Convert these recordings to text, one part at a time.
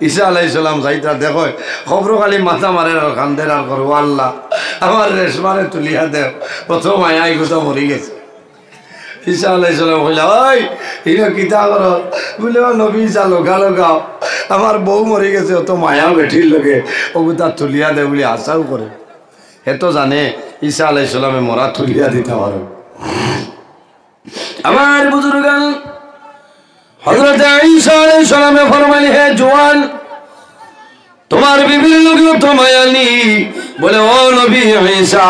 ঈসা আলাইহিস সালাম যাইতা দেখো খবর খালি মাথা মারে আর কান্দের আর করো আল্লাহ আমার রেশমারে তুলিয়া দেও প্রথম আয়াই গুতা মরি গেছে ঈসা আলাইহিস সালাম কইলা ওই ইনো কিতা করো বলে নবী ঈসা লগা লগাও আমার বউ মরি গেছে অত মায়া বেঠির লগে ও গুতা তুলিয়া দে বলে আশাও করে এত জানে ঈসা আলাইহিস সালামে মরা তুলিয়া দিতে পারো আমার বুজুর্গান হযরত ঈসা আলাইহিস সালামে ফরমাইলেন হে জওয়ান তোমার বিবির লোকেও তো মায়া নি বলে ও নবী ঈসা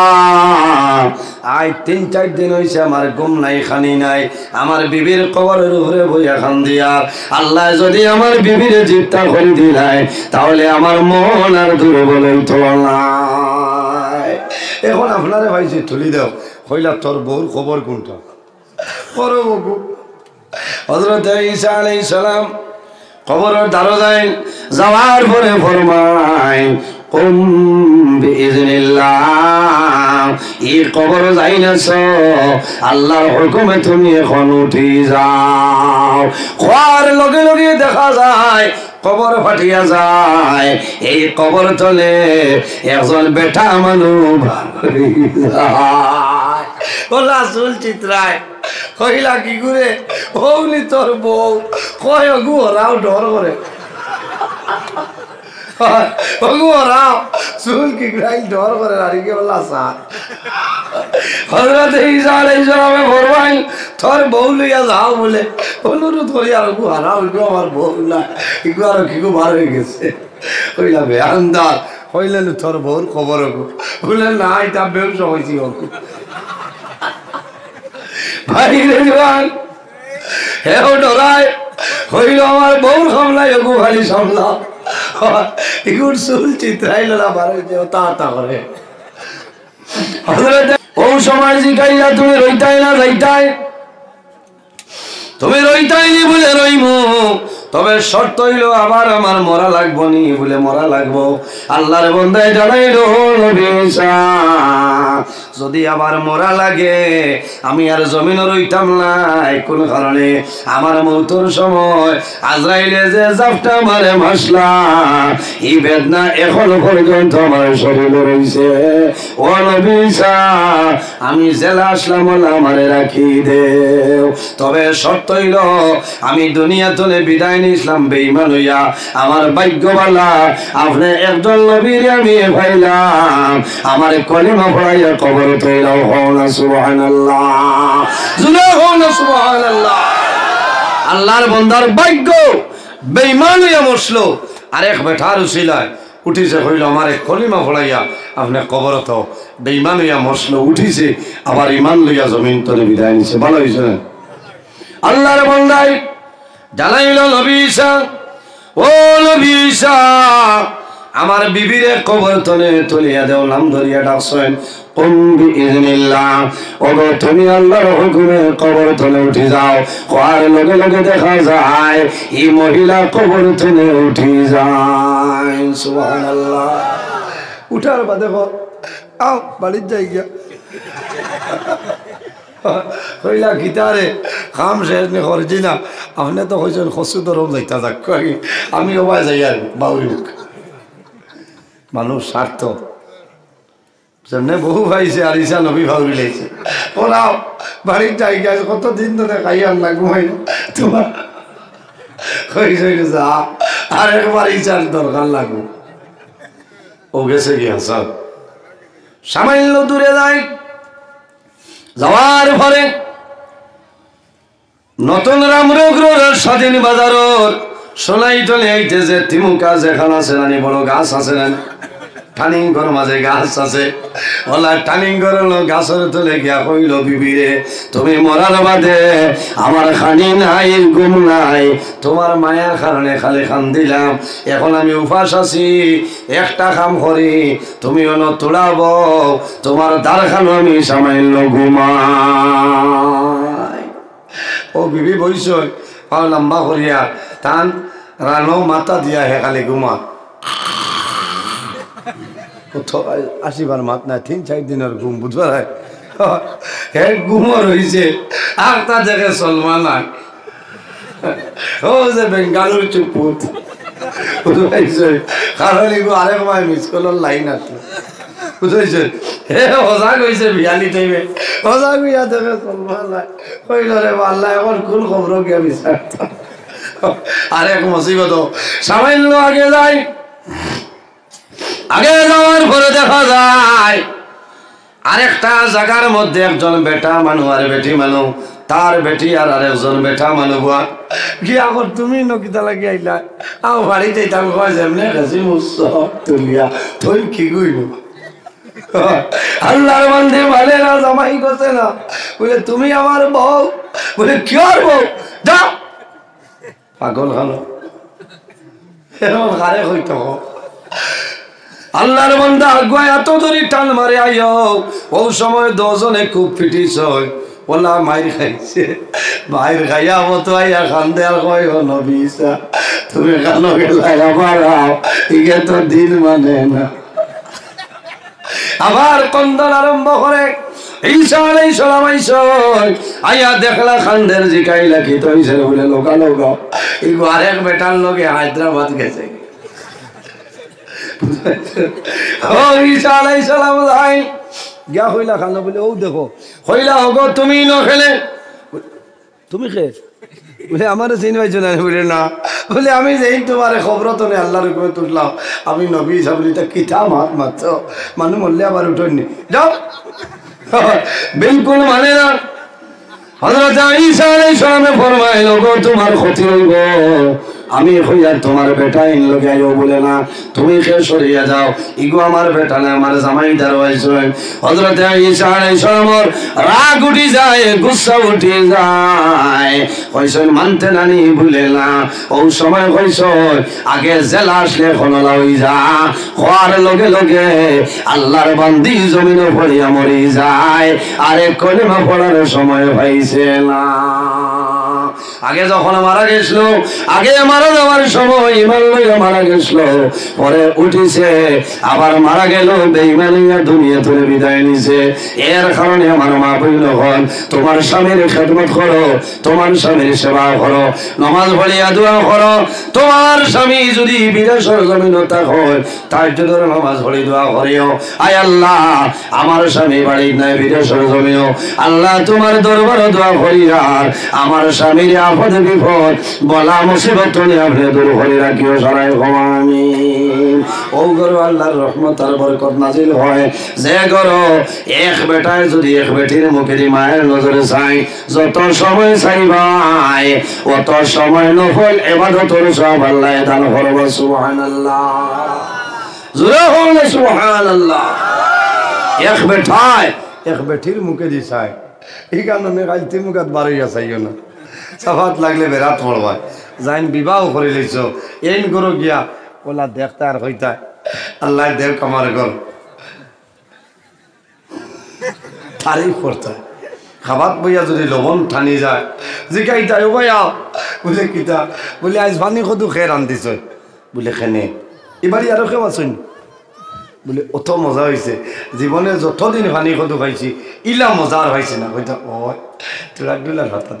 আই 3-4 দিন হইছে আমার ঘুম নাই খানি নাই আমার বিবির কবরের উপরে বইয়া খান দিয়া আল্লাহ যদি আমার বিবির জীবটা করে দিলায় তাহলে আমার মন আর দূরে বলেন তো নাই এখন আপনারে ভাইছি তুলি দাও কইলা তোর বউর খবর কোনটা করো বকু হযরত ঈসা আলাইহিস সালাম কবরের দরজায় যাওয়ার পরে ফরমায় কুম বিইজনিল্লাহ এই কবর যাইনাছ আল্লাহর হুকুমে তুমি এখন উঠি যাও খোয়ার লগে লগে দেখা যায় কবর ফাটিয়া যায় এই কবর তলে একজন বেটা মানুষ ও রাসূল চিত্রায় কইলা কি করে হৌনি তোর বউ কয় অগু ওরাও ডর করে অগু ওরাও চুল কি গ্রাই ডর করে আরিকে বলা সা হযরত ঈসা আলাইহিস সালামে ফরমাই তোর বউ লইয়া যাও বলে অনুরোধ করি আর অগু হারাও ইগো আমার বউ না ইগো আর কি গো বার হয়ে গেছে কইলা বেআন্দার কইলেন তোর বউর খবর অগু বলে না এটা ব্যবসা হইছি অগু ভাই রে জওয়ান হেও ডরায় হইল আমার বউর সামলাই অগু ভালি সামলা ইগুর চুল চিত্রাইল না বারে যে তা করে হযরত ও সময় জিগাইলা তুমি রইতাই না যাইতাই তুমি রইতাই নি বলে রইমু তবে শর্ত হইল আবার আমার মরা লাগবো নি বলে মরা লাগবো আল্লাহর বান্দায় জানাইলো নবী ঈসা যদি আবার মরা লাগে আমি আর জমিনে রইতাম না কোন কারণে আমার মৌতের সময় আজরাইলে যে জাপটা মারে মাসলা এই বেদনা এখনো পর্যন্ত আমার শরীরে রইছে ও নবী ঈসা আমি জেলা আসলাম আমারে রাখি দেও তবে শর্ত হইল আমি দুনিয়া তলে বিদায় ইসলাম বেঈমান হইয়া আমার ভাগ্যবালা আপনি একজন নবীর আমি পাইলাম আমার কলিমা পড়াইয়া কবর তৈলাও হও না সুবহানাল্লাহ জুনা হও না সুবহানাল্লাহ আল্লাহর বান্দার ভাগ্য বেঈমান হইয়া মরলো আরেক বেটার উসিলায় উঠিছে হইল আমার কলিমা পড়াইয়া আপনি কবর তো বেঈমান হইয়া মরলো উঠিছে আবার ঈমান লইয়া জমিন তলে বিদায় নিছে ভালো হইছে আল্লাহর বান্দায় জানাইল নবী ঈসা ও নবী ঈসা আমার বিবিরে কবর তলে তুলিয়া দেও নাম ধরিয়া ডাকছেন কুম বিইজনিল্লাহ ওগো তুমি আল্লাহর হুকুমে কবর তলে উঠি যাও কোয়ার লগে লগে দেখা যায় এই মহিলা কবর তলে উঠি যায় সুবহানাল্লাহ উঠার বাদে আও বাড়ির যাই গিয়া কইলা গীতারে কাম শেষ নে করছি না আপনি তো কইছেন খসু ধরম যাইতা যাক আমি ওবাই যাই আর বাউরি মানুষ স্বার্থ সেমনে বহু ভাইছে আর ঈসা নবী বাউরি লাইছে ওরাও বাড়ির জায়গা কত দিন ধরে খাইয়ার না ঘুমাই না তোমার কইছে যা আর একবার ঈশার দরকার লাগু ও গেছে গিয়া সব সামান্য দূরে যায় যাওয়ার পরে নতুন রামরগ্রর স্বাধীন বাজারর সোনাই টলে আইতেছে তিমুকা যেখান আছে নানি বড় গাছ আছে না টানিঙ্গর মাঝে গাছ আছে ওলা টানিঙ্গর গাছের তলে গিয়া কইল বিবিরে তুমি মরার বাদে আমার খানি নাই ঘুম নাই তোমার মায়ার কারণে খালি খান দিলাম এখন আমি উপাস আছি একটা কাম করি তুমি অন তোলাব তোমার দ্বার খানো আমি সামান্য ঘুমাই ও বিবি বইস পাও লম্বা করিয়া টান রানো মাথা দিয়া হে খালি ঘুমা আসিবার মাত না 3-4 দিনের ঘুম বুঝবার হে ঘুমও রয়েছে আর তা দেখে সলমান ও যে বেঙ্গালুর চুপুত বুঝাইছে কারণ এগুলো আরেক মায় মিস করার লাইন আছে বুঝাইছে হে হজা কইছে বিয়ালি টাইমে হজা বিয়া দেখে চলবা কইল রে আল্লাহ এখন কোন খবর গিয়া বিচার আরেক মুসিবত সামান্য আগে যাই আগে যাওয়ার পরে দেখা যায় আরেকটা জায়গার মধ্যে একজন বেটা মানুষ আর বেটি মানুষ তার বেটি আর আরেকজন বেটা মানুষ কি আগর তুমি নকিতা লাগি আইলা আমার বাড়িতে যাইতাম কয় যেমনে গেছি মুসব তুলিয়া তুই কি কইল আল্লাহর বান্দে মানে না জামাই করছে না বলে তুমি আমার বউ বলে কি আর বউ যাও পাগল খানো এরকম গারে হইতো আল্লাহর বান্দা আগুয়া এত ধরে টান মারে আইও ও সময় দশজনে খুব ফিটিস হয় বলা মাইর খাইছে মাইর খাইয়া মতো আইয়া খান্দে আর কয় নবী ঈসা তুমি কেন গেলাই আমার ইগে তো দিন মানে না আবার কন্দন আরম্ভ করে ঈসা আলাইহিস সালাম আইয়া দেখলা খান্দের জিকাইলা কি তো হইছে বলে লোকা লোকা ইগো আরেক বেটার লগে হায়দ্রাবাদ গেছে ও ঈসা আলাইহিস সালাম যাই গিয়া হইলা খান বলে ও দেখো হইলা হগো তুমি ন খেলে তুমি খে বলে আমার চিনি পাইছো না বলে না বলে আমি যেই তোমার খবর তো নেই আল্লাহর হুকুমে তুললাম আমি নবী ঈসা বলি তা কিতা মাত মাত্র মানুষ মরলে আবার উঠেননি যাও বিলকুল মানে না হযরত ঈসা আলাইহিস সালামে ফরমাইলো গো তোমার ক্ষতি হইব আমি হইয়া তোমার বেটা ইন লগে আইও বলে না তুমি কে সরিয়া যাও ইগো আমার বেটা না আমার জামাই দারওয়াইছে হযরত ঈসা আলাইহিস সালামের রাগ উঠি যায় গুসা উঠি যায় কইছেন মানতে নানি ভুলে না ও সময় কইছ আগে জেলা আসলে খনলা হই যা খোয়ার লগে লগে আল্লাহর বান্দি জমিনে পড়িয়া মরি যায় আরে কলিমা পড়ার সময় পাইছে না আগে যখন মারা গেছিল আগে মারা যাওয়ার সময় ইমান লইয়া মারা গেছিল পরে উঠিছে আবার মারা গেল বেঈমানিয়া দুনিয়া থেকে বিদায় নিছে এর কারণে আমার মা বইল হন তোমার স্বামীর খেদমত করো তোমার স্বামীর সেবা করো নামাজ পড়িয়া দোয়া করো তোমার স্বামী যদি বিদেশের জমিনে থাকে তার জন্য নামাজ পড়ি দোয়া করিও আয় আল্লাহ আমার স্বামী বাড়ি নাই বিদেশের জমিনে আল্লাহ তোমার দরবারে দোয়া করি আর আমার স্বামীর আপদ বিপদ বলা মুসিবত আপনি দূর করে রাখিও সারাই আমিন ও গরো আল্লাহর রহমত আর বরকত নাজিল হয় যে গরো এক বেটায় যদি এক বেটির মুখে মায়ের নজরে চাই যত সময় চাইবাই অত সময় নফল ইবাদতের সব আল্লাহ দান করবে সুবহানাল্লাহ জোরে বলুন সুবহানাল্লাহ এক বেটায় এক বেটির মুখে দি চাই এই কারণে গাইতে মুখাত বাড়াইয়া চাইও না সাফাত লাগলে বেড়াত পড়বা যাইন বিবাহ করে লইছ এন করো গিয়া ওলা দেখতে আর হইতা আল্লাহ দেব কামার গল তারিফ করতে খাবার বইয়া যদি লবণ ঠানি যায় জিকাইতা ও ভাইয়া বলে কিতা বলে আজ পানি কদু খেয়ে রান্ধিছ বলে খেনে এবারই আরো কেউ আসুন বলে অত মজা হয়েছে জীবনে যতদিন পানি কদু খাইছি ইলা মজার হয়েছে না হইতা ও তোরা দুলার ভাতা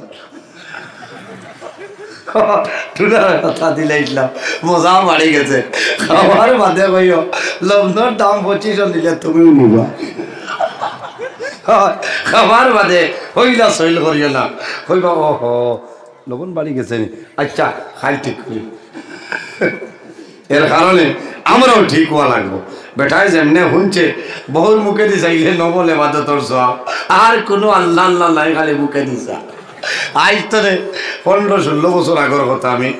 টুলার কথা দিলাইছিলাম মজা বাড়ি গেছে খাবার বাদে কইও লবণের দাম 25 দিলে তুমিও নিবা খাবার বাদে হইলা সইল করিও না কইবা ওহো লবণ বাড়ি গেছে আচ্ছা খাই ঠিক করি এর কারণে আমরাও ঠিক হওয়া লাগবো বেটায় যেমনে শুনছে বহুর মুখে দি চাইলে নবলে বাদে তোর সব আর কোনো আল্লাহ আল্লাহ নাই খালি মুখে দিছা আজ তোরে 15-16 বছর আগের কথা আমি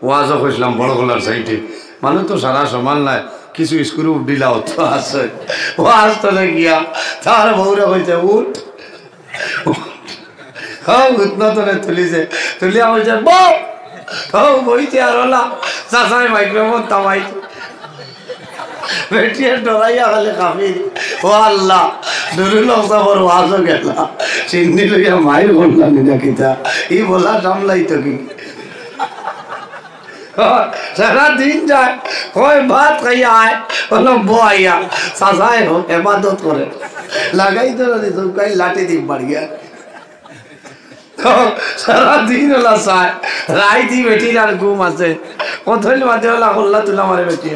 ওয়াজও কইছিলাম বড় গলার সাইডে মানুষ তো সারা সমান নাই কিছু স্ক্রু দিলাও তো আছে ওয়াজ তোরে গিয়া তার বউরে কইতে উঠ হ্যাঁ উঠনা তোরে তুলিছে তুলিয়া কইছে বউ হ্যাঁ বইছে আর ওলা চাচাই মাইক্রোফোন তামাইছে বেটিয়ে ডরাইয়া খালি কাফি ও আল্লাহ নুরুল হসাবর ওয়াজও গেলা চিন্নি লইয়া মায়ের বললাম কিতা ই বলা সামলাইতো কি সারা দিন যায় কয় ভাত খাইয়া আয় বলো বইয়া চাচাই হোক এবাদত করে লাগাই তো চৌকাই লাঠি দিন বাড়িয়া তো সারাদিন হলা চায় রাইতি বেটির আর ঘুম আছে কতল মাঝে হলা হল্লা তুলা মারে বেটি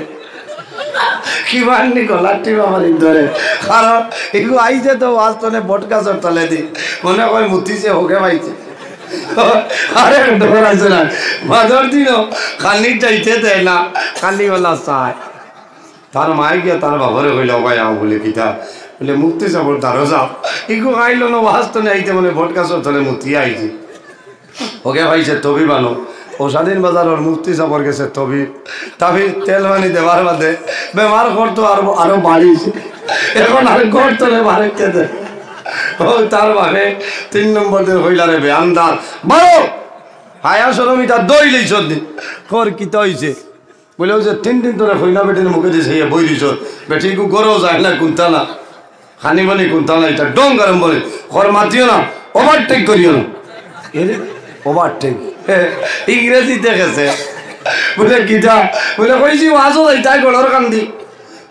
কিমান নি গলার টিপ আমার ধরে কারণ এগুলো আইছে তো বাস্তনে বটগাছর তলে দি মনে হয় মুতিছে হোকে পাইছে আরে ডর আছে না মাঝর দিনও খালি যাইতে দেয় না খালি হলা চায় তার মায়ে গিয়া তার বাবারে হইল ভাই আও বলে কিতা বলে মুক্তি যাবর তারও যাও এগুলো আইল না বাস্তনে আইতে মানে বটগাছর তলে মুতি আইছে ওকে ভাইছে তবি বানো ও স্বাধীন বাজারের মুফতি সাপর গেছে তবি তাবি তেল মানি দেওয়ার বাদে বেমার করতো আরো বাড়িছে এখন আর ঘর তোলে বাড়িতে দে ও তার মানে 3 নম্বর দিন হইলারে বেআন্দার বারো হায়া সরমিতা দই লইছ দিন কর কিতা হইছে বলে যে 3 দিন তোরা হইনা বেটির মুখে দিছে ইয়ে বই দিছ বেটি কু গরো যায় না কুন্তা না খানি মানি কুন্তা না এটা ডং গরম বলে ঘর মাতিও না ওভারটেক করিও না ওভারটেক ইংরেজি দেখেছে বলে গীতা বলে কইছি ওয়াজও যাইতাই গড়র কান্দি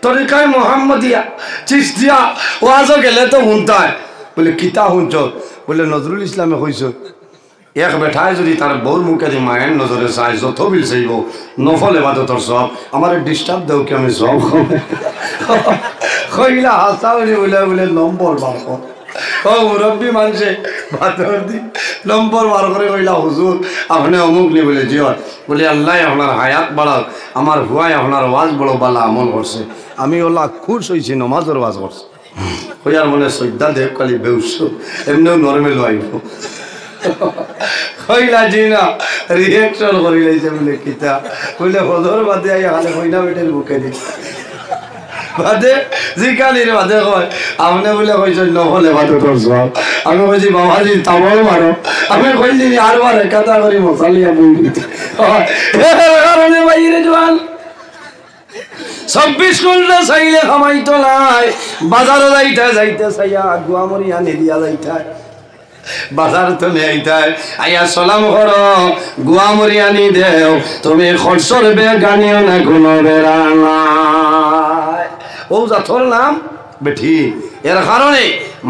তরিকায় মোহাম্মদিয়া চিস্তিয়া ওয়াজও গেলে তো শুনতায় বলে কিতা শুনছ বলে নজরুল ইসলামে কইছ এক বেঠায় যদি তার বউর মুখে দিয়ে মায়ের নজরে চাই যত বিল চাইব নফল এবাদতর সব আমার ডিস্টার্ব দেও কি আমি সব কইলা হাসা বলে বলে নম্বর বার কর ও মুরব্বী মানুষে ভাতর দি নম্বর বার করে কইলা হুজুর আপনি অমুক নি বলে জিয়র বলে আল্লাহ আপনার হায়াত বাড়াক আমার ভুয়াই আপনার ওয়াজ বড় বালা আমল করছে আমি ওলা খুশ হয়েছি নমাজের ওয়াজ করছে কইয়ার মনে শ্রদ্ধা দেব কালি বেউস এমনিও নর্মেল আইব কইলা জি না রিয়েকশন করি লাইছে বলে কিতা কইলে হজর বাদে আই হালে কইনা বেটের বুকে দি বাদে জিকালির বাদে কয় আপনি বলে কইছেন নহলে বাদে তোর সব আমি কইছি বাবাজি তাবড় মারো আমি কইছি আর বার কথা করি মশালিয়া বই দিতে কারণে বাইরে জোয়ান 26 ঘন্টা চাইলে খামাইতো নাই বাজারে যাইতে চাইয়া গুয়ামরি আনি দিয়া যাইতায় বাজার তো নেইতায় আইয়া সালাম করো গুয়ামরি আনি দেও তুমি খরচর বে গানিও না কোনো বেড়া নাই ও জাতর নাম বেঠি এর কারণে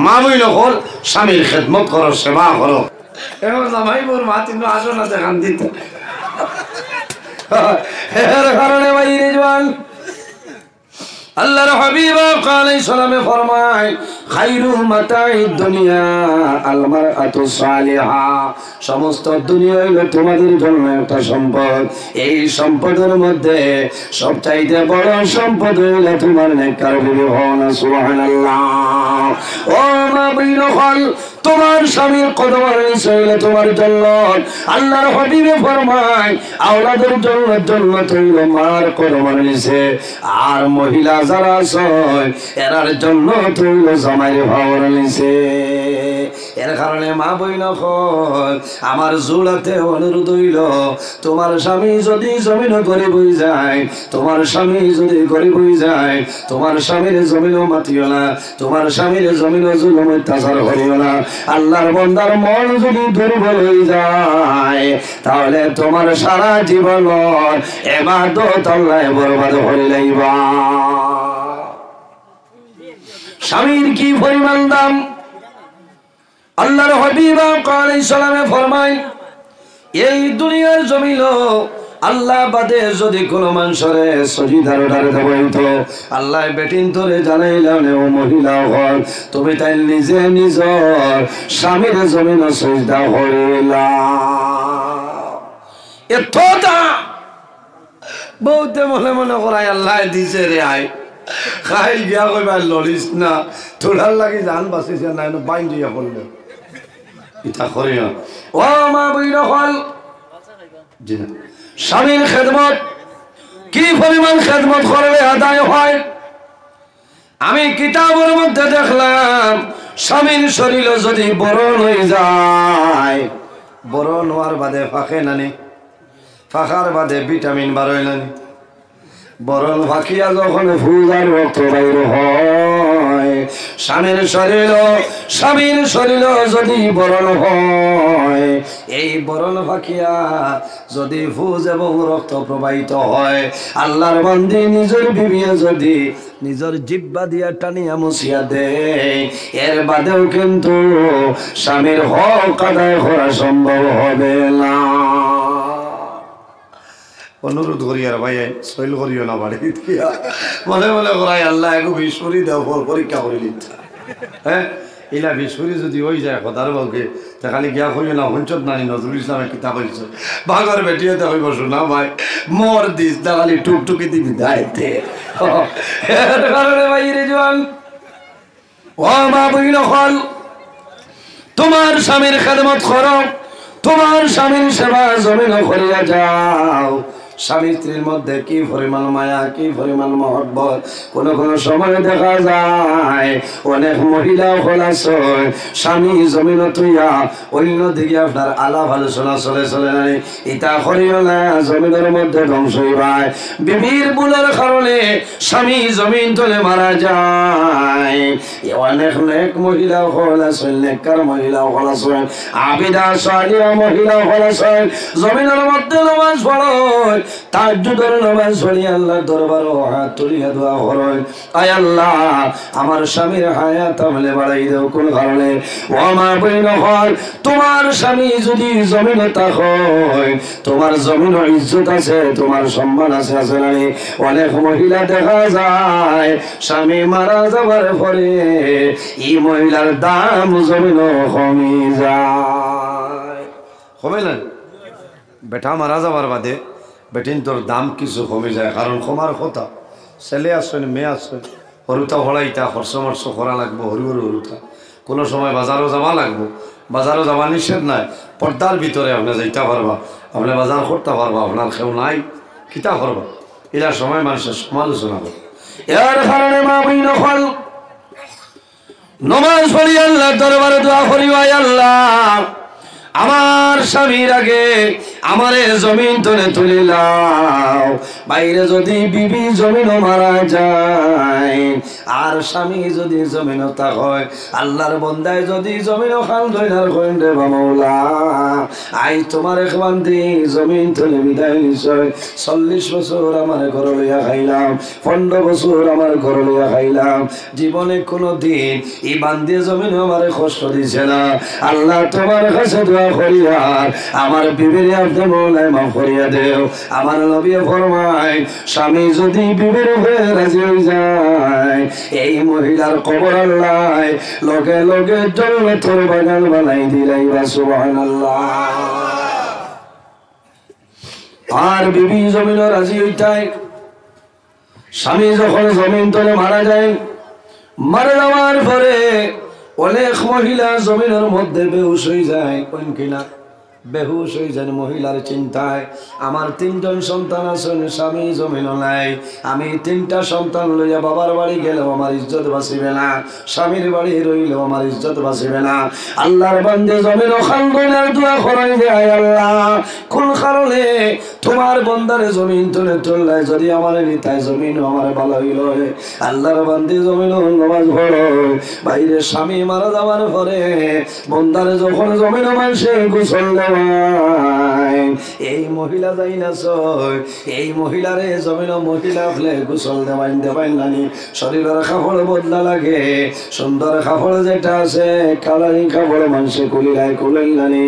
মা বইল হল স্বামীর খেদমত করো সেবা করো এখন জামাই বোর মা তিন আসো না দেখান দিতে এর কারণে বাইরে জওয়ান আল্লাহর হাবিব আলাইহিস সালামে ফরমায় খায়রু মাতাইদ দুনিয়া আল মারআতু সালিহা সমস্ত দুনিয়া হলো তোমাদের জন্য একটা সম্পদ এই সম্পদের মধ্যে সবচাইতে বড় সম্পদ হলো তোমার নেককার বিবি হও না সুবহানাল্লাহ ও মা বিন হল তোমার স্বামীর কদমের নিচে হইলে তোমার জন্য আল্লাহর হাবিবে ফরমায় আওলাদের জন্য জান্নাত হইলো মার কদমের নিচে আর মহিলা যারা আছে এরার জন্য হইলো জামাইয়ের ভাওয়ার নিচে এর কারণে মা বইন হল আমার জোড়াতে অনুরোধ হইল তোমার স্বামী যদি জমিন গরিব হয়ে যায় তোমার স্বামী যদি গরিব হয়ে যায় তোমার স্বামীর জমিনও মাতিও না তোমার স্বামীর জমিনও জুলুম অত্যাচার করিও না আল্লাহর বান্দার মন যদি দুর্বল হয়ে যায় তাহলে তোমার সারা জীবন ইবাদত আল্লাহ বরবাদ করে লইবা স্বামীর কি পরিমাণ দাম আল্লাহর হাবিব আলাইহিস সালামে ফরমায় এই দুনিয়ার জমিন আল্লাহ বাদে যদি কোনো মানুষরে সজিদার ডারে দেবইতো আল্লাহ বেটিন তোরে জানাইলাম ও মহিলা হল তুমি তাই নিজে নিজর স্বামীর জমিন সজদা হইলা এতটা বহুতে মনে মনে করাই আল্লাহ দিছে রে আই খাইল গিয়া কইবা লড়িস না তোলার লাগি জান বাঁচিছে না বাইন দিয়া করলে ইতা করি না ও মা বইন হল জি না স্বামীর খেদমত কি পরিমাণ খেদমত করলে আদায় হয় আমি কিতাবের মধ্যে দেখলাম স্বামীর শরীর যদি বরণ হয়ে যায় বরণ হওয়ার বাদে ফাঁকে নানি ফাঁকার বাদে ভিটামিন বার হইল বরল ফাঁকিয়া যখন ফুলার রক্ত বাইর হয়, স্বামীর শরীর যদি বরল হয়, এই বরল ফাঁকিয়া যদি ফুজ এবং রক্ত প্রবাহিত হয়, আল্লাহর বান্দী নিজের বিবিয়ে যদি নিজের জিব্বা দিয়া টানিয়া মুছিয়া দেয়, এর বাদেও কিন্তু স্বামীর হক আদায় করা সম্ভব হবে না। অনুরোধ করি আর ভাই শৈল করিও না বাড়ি মনে মনে করাই আল্লাহ একটু বিশ্বরী দেও ফল পরীক্ষা করে লিখা। হ্যাঁ ইলা বিশ্বরী যদি হয়ে যায় কথার বউকে তা খালি গিয়া করিও না হঞ্চত নানি নজরুল ইসলামের কিতাব হয়েছে বাঘর বেটিয়ে তো হইব শোনা ভাই মর দিস তা খালি টুকটুকি দিবি দায়িত্বে কারণে ভাই রে জোয়ান ও মা বইন হল তোমার স্বামীর খেদমত করো, তোমার স্বামীর সেবা জমিন করিয়া যাও। স্বামী স্ত্রীর মধ্যে কি পরিমাণ মায়া, কি পরিমাণ মহব্বত। কোন কোন সময় দেখা যায় অনেক মহিলা আছে স্বামী জমিন তুইয়া অন্যদিকে আপনার আলাপ আলোচনা চলে নাই, ইটা করিও না, জমিনের মধ্যে ধ্বংস হইবাই। বিবির ভুলের কারণে স্বামী জমিন তলে মারা যায়। অনেক নেক মহিলা আছে, নেককার মহিলা আছে, আবিদা সালিয়া মহিলা আছে, জমিনের মধ্যে নামাজ পড়ে, তাহাজ্জুদের নামাজ পড়ি আল্লাহর দরবারে হাত তুলিয়া দোয়া করেন, আয় আল্লাহ আমার স্বামীর হায়াত আমলে বাড়াই দাও। কোন কারণে ও আমার বইন হয়, তোমার স্বামী যদি জমিনে থাকে, তোমার জমিন ইজ্জত আছে, তোমার সম্মান আছে, আছে না? অনেক মহিলা দেখা যায় স্বামী মারা যাবার পরে এই মহিলার দাম জমিন কমে যায়। কমে না বেটা মারা যাবার বাদে বেটিন তোর দাম কিছু কমে যায়, কারণ ক্ষমার কথা ছেলে আসছেন মেয়ে আসছেন, হরুতা হড়াইতা খরচ মর্চ করা লাগবো, হরু হরু হরুতা। কোনো সময় বাজারও যাওয়া লাগবো, বাজারও যাওয়া নিষেধ নাই, পর্দার ভিতরে আপনি যাইতে পারবা, আপনি বাজার করতে পারবা, আপনার কেউ নাই কিতা করবা, এরা সময় মানুষের সমালোচনা করে। এর কারণে মা বইন হল নমাজ পড়ি আল্লাহর দরবারে দোয়া করি, আয় আল্লাহ আমার স্বামীর আগে আমারে জমিন তুলে তুলিলাও। বাইরে যদি বিবি জমিন মারা যায় আর স্বামী যদি জমিন তা হয়, আল্লাহর বন্দায় যদি জমিন খান ধইনার কইন রে বামৌলা আই তোমার একবান্তি জমিন তুলে বিদায় নিশ্চয়। 40 বছর আমার ঘর লইয়া খাইলাম, 15 বছর আমার ঘর লইয়া খাইলাম, জীবনে কোনো দিন এই বান্দি জমিন আমার কষ্ট দিছে না। আল্লাহ তোমার কাছে দোয়া করিয়া আমার বিবির আপনি মৌলায় মাফ করিয়া দেও। আমার নবী ফরমায় স্বামী যদি বিবির হয়ে রাজি হয়ে যায়, এই মহিলার কবর আল্লাহ লগে লগে জান্নাতের বাগান বানাই দিলাইবা সুবহানাল্লাহ। আর বিবি জমিন রাজি হইতাই, স্বামী যখন জমিন তলে মারা যায়, মারা যাওয়ার পরে অনেক মহিলা জমিনের মধ্যে বেহুশ হয়ে যায়। কোন কিনা বেহুশ হয়ে যায় মহিলার চিন্তায়, আমার 3জন সন্তান আছেন, স্বামী জমিন নাই, আমি 3টা সন্তান লইয়া বাবার বাড়ি গেলেও আমার ইজ্জত বাঁচিবে না, স্বামীর বাড়ি রইলেও আমার ইজ্জত বাঁচিবে না। আল্লাহর বান্দে জমিন খানগনার দোয়া করাই দেয়, আল্লাহ কোন কারণে তোমার বন্দারে জমিন তুলে তুললাই, যদি আমার নিতায় জমিন আমার ভালো হইল। আল্লাহর বান্দে জমিন নামাজ পড়ো, বাইরে স্বামী মারা যাওয়ার পরে বন্দারে যখন জমিন মানুষে গোসল এই মহিলা যাই না, এই মহিলারে জমিন মহিলা হলে গোসল দেওয়াইন নানি, শরীরের কাপড় বদলা লাগে, সুন্দর কাপড় যেটা আছে কালারিং কাপড় মানুষে কুলিরায় কুলেন নানি,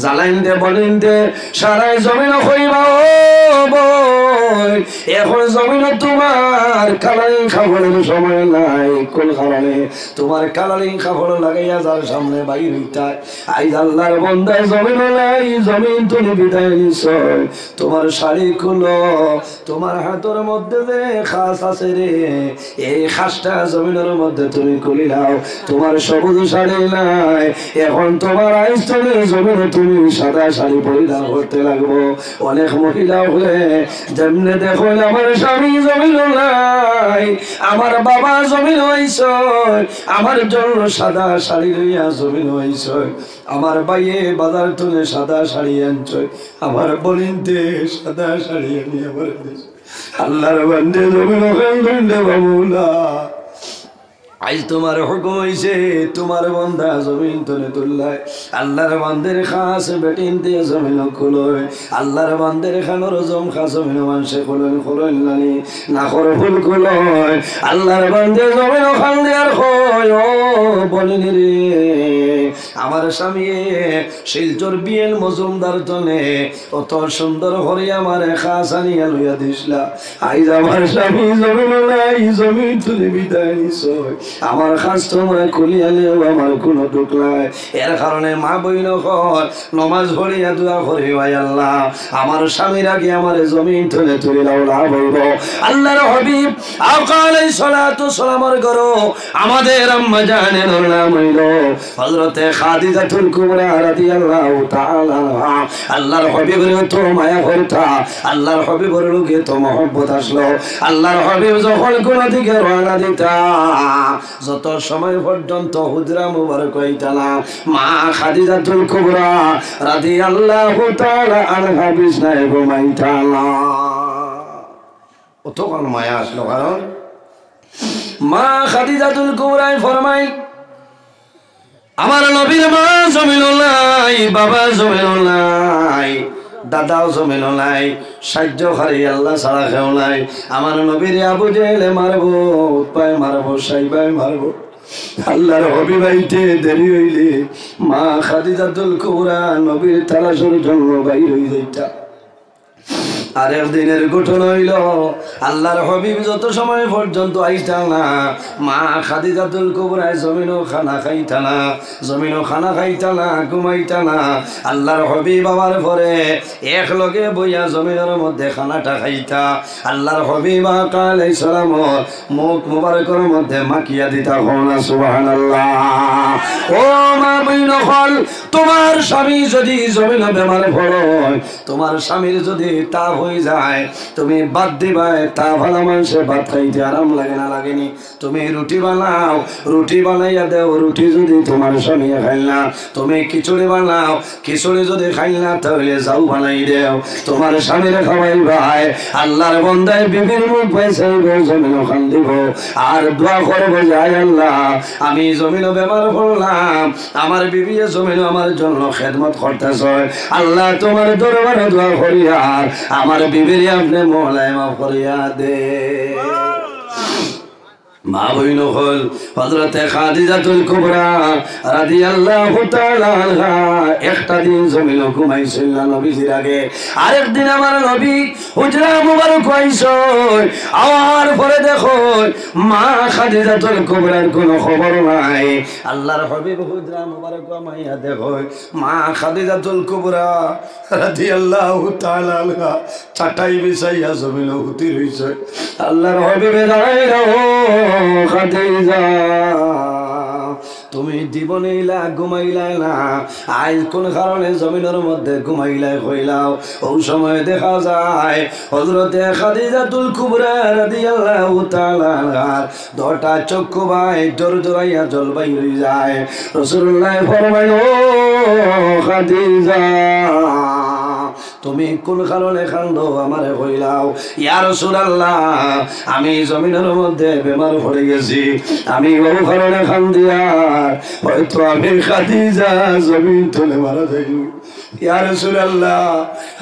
জ্বালাইন দে বলিন দে সারাই জমিন হইবা। ও বই এখন জমিন তোমার কালারিং কাপড়ের সময় নাই, কোন কারণে তোমার কালারিং কাপড় লাগাইয়া যার সামনে বাইর হইতায়। আইজ আল্লাহর বন্দায় জমিন নাই, জমিন তুমি বিদায় নিশ্চয়, তোমার শাড়ি খুলো, তোমার হাতের মধ্যে যে খাস আছে রে, এই খাসটা জমিনের মধ্যে তুমি খুলি নাও। তোমার সবুজ শাড়ি নাই, এখন তোমার আইস্তলে জমিনে তুমি সাদা শাড়ি পরিধান করতে লাগবো। অনেক মহিলা হলে যেমনে দেখো আমার স্বামী জমিন নাই, আমার বাবা জমিন হইছ, আমার জন্য সাদা শাড়ি লইয়া জমিন হইছ, আমার বাইয়ে বাজার তুলে সাদা শাড়ি আনছ, আমার বলিনতে সাদা শাড়ি আনিয়ে আমার দেশ আল্লাহর বান্দে জমিন খান্দে বাবুলা আজ তোমার হুকুম হইছে তোমার বান্দা জমিন তলে তুললায় আল্লাহর বান্দের খাস বেটিন দিয়ে জমিন খুলয় আল্লাহর বান্দের খানোর জম খাস জমিন মানুষে খুলন নানি না করে ফুল খুলয় আল্লাহর বান্দের জমিন খান দেয়ার হয় ও বলিনি রে আমার স্বামী শিলচর বিয়েল মজুমদার জনে কত সুন্দর হরি আমার খাস আনিয়া লইয়া দিসলা আইজ আমার স্বামী জমিন নাই জমিন তুলে বিদায় নিছয় আমার খাস তোমায় খুলিয়ালেও আমার কোনো দুঃখ নাই এর কারণে মা বইন কর নমাজ পড়িয়া দোয়া করি ভাই আল্লাহ আমার স্বামীর আগে আমার জমিন তুলে তুলে লাউলা বইব আল্লাহর হাবিব আকা আলাইহিস সালাতু সালামের করো আমাদের আম্মা জানের নাম হইল হযরতে খাদিজাতুল কুবরা রাদিয়াল্লাহু তাআলা আল্লাহর হাবিবের তো মায়া করতা আল্লাহর হাবিবের লোকে তো মহব্বত আসলো আল্লাহর হাবিব যখন কোন দিকে রওনা দিতা যত সময় পর্যন্ত হুজরা মুবারক হইতা না মা খাদিজাতুল কুবরা রাদিয়াল্লাহু তাআলা আনহা বিছনায় ঘুমাইতা না অত কোন মায়া আসলো কারণ মা খাদিজাতুল কুবরা ফরমাই আমার নবীর মা জমিন নাই বাবা জমিন নাই দাদাও জমিন নাই সাহায্য হারি আল্লাহ ছাড়া কেউ নাই আমার নবীর আবু জেহেলে মারবো উৎপায় মারবো সাইবাই মারবো আল্লাহর হাবিবাইতে দেরি হইলে মা খাদিজাতুল কুবরা নবীর তালাশের জন্য বাইর হয়ে যাইতা আরেক দিনের ঘটনা হইল আল্লাহর হাবিব যত সময় পর্যন্ত আইতা না মা খাদিজাতুল কুবরা জমিনও খানা খাইতা না জমিনও খানা খাইতা না ঘুমাইতা না আল্লাহর হাবিব আমার পরে এক লগে বইয়া জমিনের মধ্যে খানাটা খাইতা আল্লাহর হাবিব আকা আলাইহিস সালাম মুখ মুবারকের মধ্যে মাখিয়া দিতা হনা সুবহানাল্লাহ ও মা বইন হল তোমার স্বামী যদি জমিন বেমার পড়ে তোমার স্বামীর যদি তা হয়ে যায় তুমি বাদ দিবাই তা ভালো মানুষের ভাত খাইতে আরাম লাগে না লাগেনি তুমি রুটি বানাও রুটি বানাইয়া দেও রুটি যদি তোমার স্বামী খাই না তুমি খিচুড়ি বানাও খিচুড়ি যদি খাই না তাহলে যাও বানাই দেও তোমার স্বামীর খাওয়াই ভাই আল্লাহর বন্দায় বিভিন্ন মুখ পাইছাইব জমিন খান দিব আর দোয়া করবো যাই আল্লাহ আমি জমিন বেমার পড়লাম আমার বিবি জমিন আমার জন্য খেদমত করতেছ আল্লাহ তোমার দরবারে দোয়া করি আর আমার বিবির আপনি মহলায় মাফ করিয়া দে মা বইন হল হযরতে খাদিজাতুল কুবরা রাদিয়াল্লাহু তাআলা আনহা একটা দিন জমিন ঘুমাইছিল না নবীজির আগে আরেকদিন আমার নবী হুজরা মুবারক হইছে আওয়ার পরে দেখো মা খাদিজাতুল কুবরার কোনো খবর নাই আল্লাহর হাবিব হুজরা মুবারক মাইয়া দেখো মা খাদিজাতুল কুবরা রাদিয়াল্লাহু তাআলা আনহা চাটাই বিছাইয়া জমিন হুতি রইছে আল্লাহর হাবিবে দাঁড়াইলো খাদিজা তুমি জীবনেইলা ঘুমাইলাই না আজ কোন কারণে জমিনের মধ্যে ঘুমাইলাই হইলাও ওই সময় দেখা যায় হযরতে খাদিজাতুল কুবরা রাদিয়াল্লাহু তাআলা আনহার দুটা চক্ষু ভাই জোরাইয়া জল বাইর হয়ে যায় রাসূলুল্লাহ ফরমায় ও খাদিজা তুমি কোন কারণে কান্দো আমারে কইলাও ইয়া রাসূলুল্লাহ আমি জমিনের মধ্যে বেমার পড়ে গেছি আমি ওই কারণে কান্দিয়া হয়তো আমি খাদিজা জমিন তুলে মারা যাইব ইয়া রাসূলুল্লাহ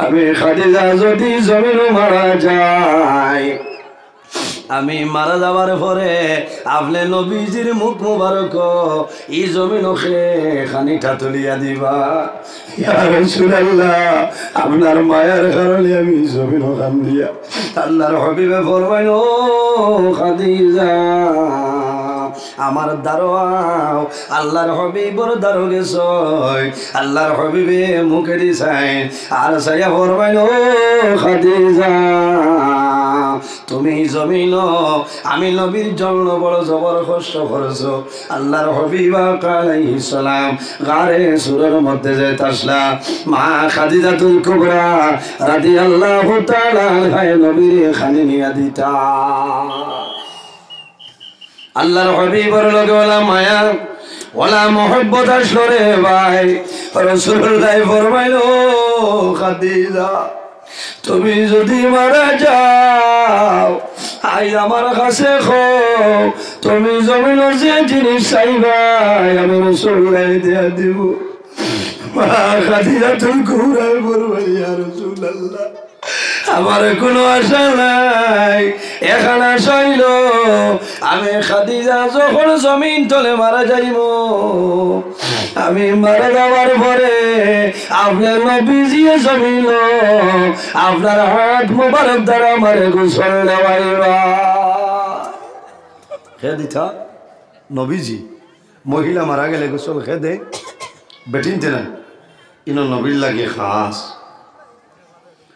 আমি খাদিজা যদি জমিন মারা যায় আমি মারা যাবার পরে আপনি নবীজির মুখ মুবারক এই জমিনকে খানিটা তুলিয়া দিবা ইয়া রাসূলুল্লাহ আপনার মায়ার কারণে আমি জমিন খান দিয়া আল্লাহর হাবিবে ফরমায় ও খাদিজা আমার দারোয়াও আল্লাহর হাবিবর দারো গেছয় আল্লাহর হাবিবে মুখে দিছেন আর সাইয়া ফরমায় ও খাদিজা তুমি জমিন আমি নবীর জন্য বড় জবর কষ্ট করেছো আল্লাহর হাবিব আলাইহিস সালাম গারে সুরের মধ্যে যাইতাছলা মা খাদিজাতুল কুবরা রাদিয়াল্লাহু তাআলা আনহা নবীর খানি নিয়া দিতা আল্লাহর হাবিবের লগে ওলা মায়া ওলা মোহব্বত আসলো রে ভাই রাসূলুল্লাহ ফরমাইলো খাদিজা তুমি যদি মারা যাও আই আমার কাছে খাও তুমি জমিনের যে জিনিস চাইবাই আমি রাসূলুল্লাহ দিয়া দিব মা খাদিজাতুল কুবরা বলবে ইয়া রাসূলুল্লাহ আমার কোনো আশা নাই এখন আশা হইল আমি খাদিজা যখন জমিন তলে মারা যাইব আমি মারা যাওয়ার পরে আপনার নবীজি জমিল আপনার হাত মোবারক দ্বারা আমার গোসল দেওয়াইবা খেয়ে দিতা নবীজি মহিলা মারা গেলে গোসল খেয়ে দে বেটিনতে না ইনো নবীর লাগে খাস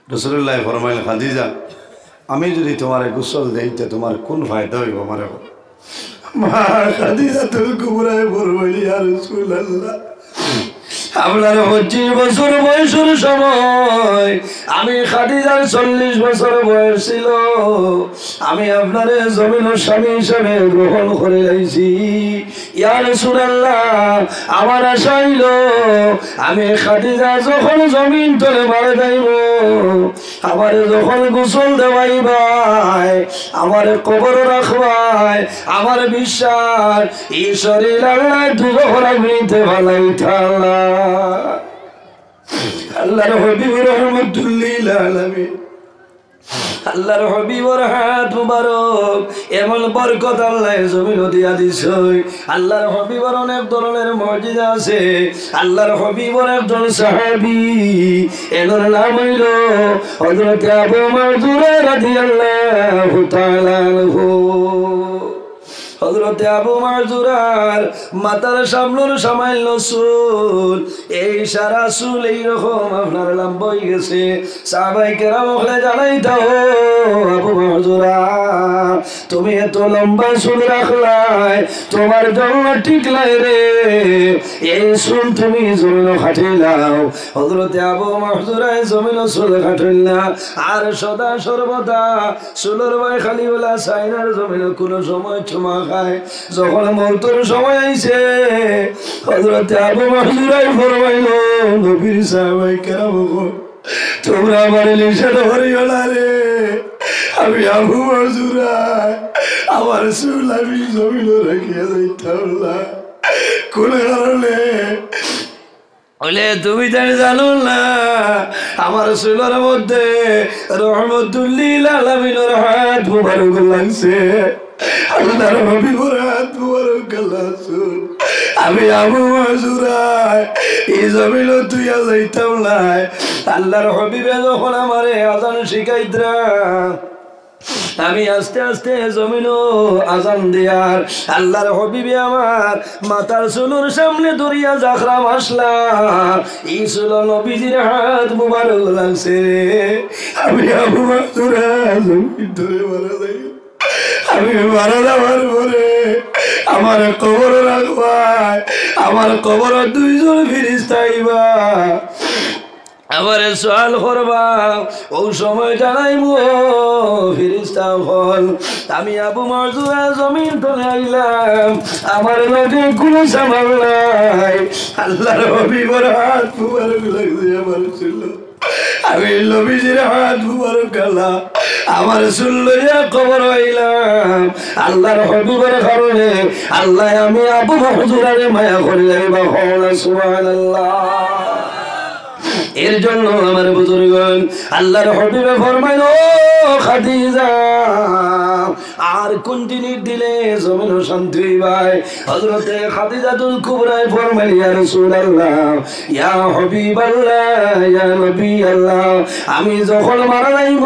রাসূলুল্লাহ ফরমাইলেন খাদিজা আমি যদি তোমার গোসল দেইতে তোমার কোন ফায়দা হইব আমারে মা খাদিজাতুল কুবরা বললেন ইয়া রাসূলুল্লাহ আপনার 25 বছর বয়সের সময় আমি খাদিজার 40 বছর বয়স ছিল আমি আপনারে জমিনের স্বামী হিসেবে গ্রহণ করে লাইছি ইয়া রাসূলুল্লাহ আমার আশা হইল আমি খাদিজা যখন জমিন তলে মারা যাইব আমার যখন গোসল দেওয়াইবাই আমার কবর রাখবাই আমার বিশ্বাস এই শরীর আল্লাহ দুঃখ রাখবিতে ভালাইতা আল্লাহর হাবিব রহমাতুল্লিল আলামিন আল্লাহর হাবিবর হাত মুবারক এমন বরকত আল্লাহ জমিন দিয়া দিছে আল্লাহর হাবিবর অনেক ধরনের মুজিজা আছে আল্লাহর হাবিবর একজন সাহাবী এর নাম হইল হযরত আবু মাযুরা রাদিয়াল্লাহু তাআলা আনহু হযরত আবু মাযুরার মাতার সামনের সামাইল চুল এই সারা চুল এইরকম আপনার লম্বা হয়ে গেছে সাহাবায়ে কেরাম ওখানে জানাই দাও আবু মাযুরা তুমি এত লম্বা চুল রাখলাই তোমার জন্য ঠিক লাই রে এই চুল তুমি জমিন খাটিলাও হযরত আবু মাযুরা জমিন চুল খাটিলা আর সদা সর্বদা চুলের ভাই খালি বলা সাইনার জমিন কোন সময় চুমা যখন মৌতের সময় আইছে হযরত আবু মাযুরা ফরমাইল নবীর সাহাবায়ে কেরাম তোমরা আমার নিষেধ করিও না রে আমি আবু মাযুরা আমার চুল আমি জমিন রাখিয়া যাইতাম না কোন কারণে বলে তুমি জানো না আমার চুলের মধ্যে রহমতুল্লিল আলামিনের হাত মুবারক লাগছে আল্লাহর হাবিবের হাত মুবারক লাগছে আমি আবু মাযুরা এই জমিন তুইয়া যাইতাম না আল্লাহর হাবিবে যখন আমারে আযান শিখাইতরা আমি আস্তে আস্তে জমিনও আজান দিয়ার আল্লাহর হাবিবে আমার মাথার চুলের সামনে দরিয়া জাখরাম আসলাম এই চুল নবীজির হাত মুবারক লাগছে আমি আবু মাযুরা জমিন ধরে মারা যাই আমি মারা যাওয়ার পরে আমার কবর রাখবা আমার কবর দুইজন ফেরেশতা আইবা আমার সওয়াল করবা ও সময় জানাইবো ফেরেশতা হল আমি আবু মাযুরা জমিন তলে আইলাম আমার লগে কোনো সামাল নাই আল্লাহর হাবিবের হাত মুবারক লাগছে আমার ছিল আমি নবীজির হাত মুবারক আল্লাহ আমার চুল লইয়া কবর আইলাম আল্লাহর হাবিবের কারণে আল্লাহ আমি আবু মাযুরারে মায়া করিলাম বা সুবহানাল্লাহ এর জন্য আমার বুজুর্গগণ আল্লাহর হাবিবে ফরমাইল ও খাদিজা আর কোন জিনিস দিলে জমিন শান্তি ভাই হযরত খাদিজাতুল কুবরা ফরমাইল ইয়া রাসূলুল্লাহ ইয়া হাবিবাল্লাহ ইয়া নবী আল্লাহ আমি যখন মারা যাইব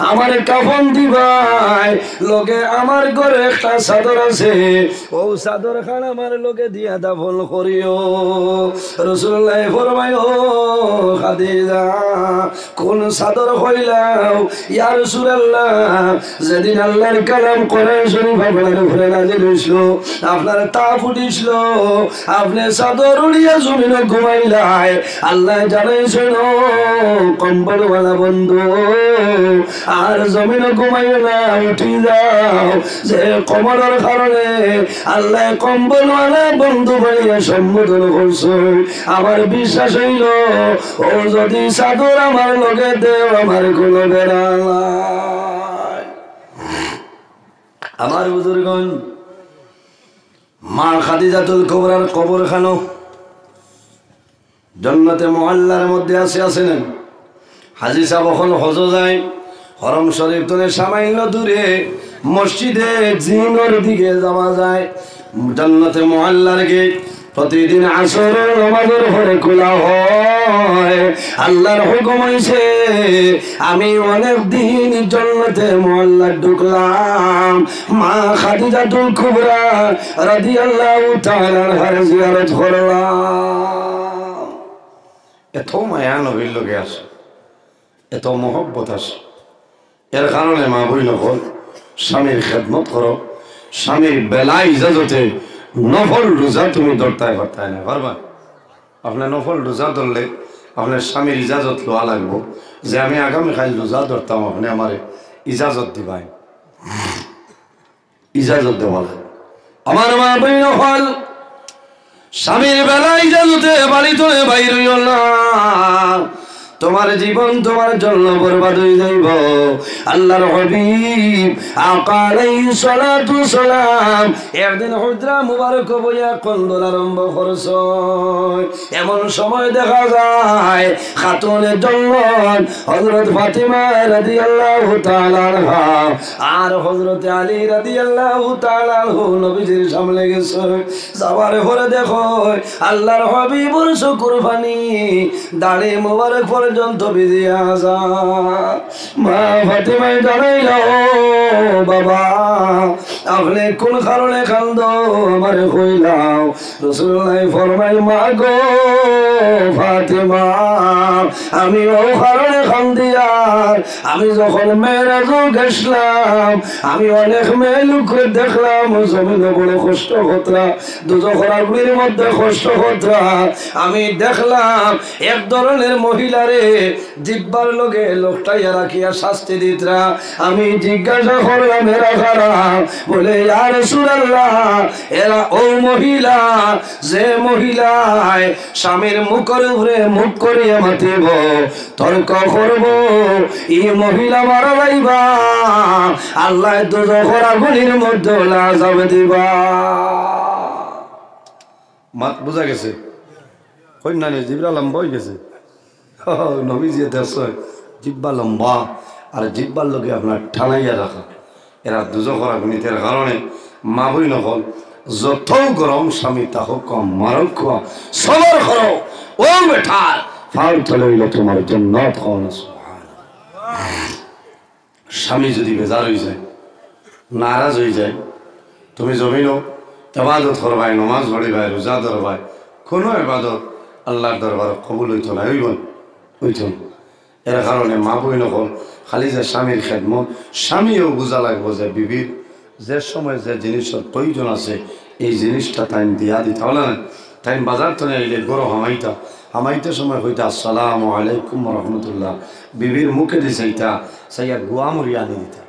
আমার কাফন দিবাই লগে আমার ঘরে একটা চাদর আছে ও চাদর খান আমার লগে দিয়া দাফন করিও রাসূলুল্লাহ ফরমাইল খাদিজা কোন চাদর হইলাও ইয়া রাসূলুল্লাহ যেদিন আল্লাহর কালাম কোরআন শরীফ আপনার উপরে নাযিল হইছিল আপনার তা ফুটিছিল আপনি চাদর উড়িয়া জমিনে ঘুমাইলাই আল্লাহ জানাইছেন কম্বলওয়ালা বন্ধু আর জমিনে ঘুমাইও না উঠি যাও যে কবরের কারণে আল্লাহ কম্বলওয়ালা বন্ধু বলিয়া সম্বোধন করছো আমার বিশ্বাস হইল ও যদি চাদর আমার লগে দেও আমার কোনো বেড়া নাই। আমার বুজুর্গণ মা খাদিজাতুল কুবরার কবরখানা জান্নাতে মুআল্লার মধ্যে আছেন। হাজী সাহেব এখন হজ যায় হরম শরীফ থেকে সামান্য দূরে মসজিদে জিনের দিকে যাওয়া যায়। জান্নাতে মুআল্লার গেট প্রতিদিন আসরের নামাজের পরে খোলা হয়। আল্লাহর হুকুম হইছে আমি অনেক দিন জান্নাতে মুআল্লা ঢুকলাম মা খাদিজাতুল কুবরা রাদিয়াল্লাহু তাআলা আনহার জিয়ারত করলাম। এত মায়া নবীর লগে আছে, এত মহব্বত আছে। এর কারণে মা বইল হল স্বামীর খেদমত করো। স্বামীর বেলা ইজাজতে নফল রোজা তুমি ধরতায় পারতায় না পারবা। আপনার নফল রোজা ধরলে আপনার স্বামীর ইজাজত লওয়া লাগবো যে আমি আগামীকাল রোজা ধরতাম, আপনি আমার ইজাজত দিবাই, ইজাজত দেওয়া লাগে। আমার মা বইল হল স্বামীর বেলা ইজাজতে বাড়ি তোলে বাইর হইল না, তোমার জীবন তোমার জন্য বরবাদ হয়ে যাইব। আল্লাহর হাবিব আকা আলাইহিস সালাতু সালাম একদিন হুজরা মুবারক বইয়া কন্দল আরম্ভ করছে। এমন সময় দেখা যায় খাতুনে জান্নাত হযরত ফাতিমা রাদিয়াল্লাহু তাআলা আনহা আর হযরত আলী রাদিয়াল্লাহু তাআলা আনহু নবীজির সামনে গেছে। যাওয়ার পরে দেখো আল্লাহর হাবিবুর শুকর পানি দাড়ি মুবারক পর্যন্ত ভিজিয়া যায়। মা ফাতিমা জানাইল বাবা আপনি কোন কারণে কান্দ আমারে কইলাও। রাসূলুল্লাহ ফরমাইল মা গো ফাতিমা আমি ও কারণে কান্দিয়া আমি যখন মেরাজ গেছলাম আমি অনেক মেয়ে লোক দেখলাম জমিনে বড় কষ্ট হতরা দুজখের আগুনের মধ্যে কষ্ট হতরা। আমি দেখলাম এক ধরনের মহিলারে জিব্বার লগে লোকটাইয়া রাখিয়া শাস্তি দিতরা। আমি জিজ্ঞাসা করলাম এরা কারা? বলে ইয়া রাসূলুল্লাহ এরা ও মহিলা যে মহিলায় স্বামীর মুখের উপরে মুখ করিয়া মাতিব তর্ক করব এই মহিলা মারা যাইবা আল্লাহ দুজখের আগুনের মধ্যে লাজাব দিবা। মাত বুঝা গেছে? কন্যা নেই জিব্রা লম্বা হয়ে গেছে। নবীজি দেখছে জিব্বা লম্বা আর জিব্বার লোকে আপনার ঠানাইয়া রাখা। এরা দুজখের আগুনিতের কারণে মা বই নকল যত গরম স্বামী তাহ কম মারক খোয়া সবার করো ও বেটা ফাল চলে হইল তোমার জন্য। স্বামী যদি বেজার হয়ে যায় নারাজ হয়ে যায় তুমি জমিনও এবাদত করবাই নমাজ পড়িবাই রোজা ধরবাই কোনো এবাদত আল্লাহর দরবার কবুল হইত না হইত। এর কারণে মা বই নকল খালি যে স্বামীর খেদমত স্বামীও বোঝা লাগবো যে বিবির যে সময় যে জিনিসের প্রয়োজন আছে এই জিনিসটা তাই দিয়া দিতে হলে না। তাই বাজার তো আইলে গরো হামাইতে সময় হইতে আসসালামু আলাইকুম রহমতুল্লাহ বিবির মুখে দিছে এইটা সাইয়া গুয়া মরিয়া আনি দিতা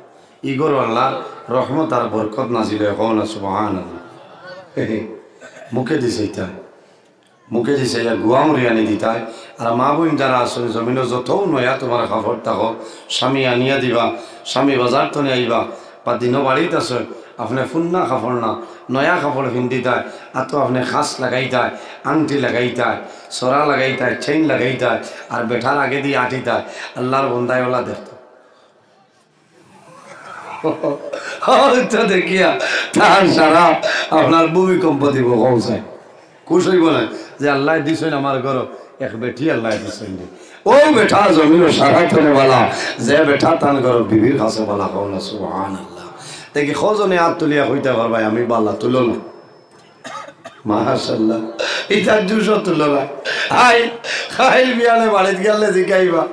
ই গরো আল্লাহ রহমত আর বরকত নাজিলে কও না সুবহানাল্লাহ। মুখে দিছে এইটা মুখে দিছে গুয়া মরিয়া আনি দিতায়। আর মা বোন যারা আসলে জমিনে যত নয়া তোমার কাপড় থাকো স্বামী আনিয়া দিবা। স্বামী বাজার তো আইবা বা দিনও বাড়িতে আছে আপনি ফুন্না কাপড় না নয়া কাপড় পিন্ধিতায় আর তো আপনি খাস লাগাইতায় আংটি লাগাইতায় সরা লাগাইতায় চেইন লাগাইতায় আর বেঠার আগে দিয়ে আটিতায় আল্লাহর বন্দায় ওলা দেখতো দেখিয়া তার সারা আপনার ভূমিকম্প দিব কৌশায় খুশ হইব না যে আল্লাহ দিছেন আমার ঘর এক বেটি আল্লাহ দিছেন ও বেটা জমিন সারা করে বলা যে বেটা তান ঘর বিবির কাছে বলা কও না সুবহানাল্লাহ। দেখি খজনে হাত তুলিয়া হইতে পারবাই আমি বাল্লা তুলো না মাশাআল্লাহ ইতার জুসো তুলো না আই খাইল বিয়ালে বাড়িতে গেলে জিগাইবা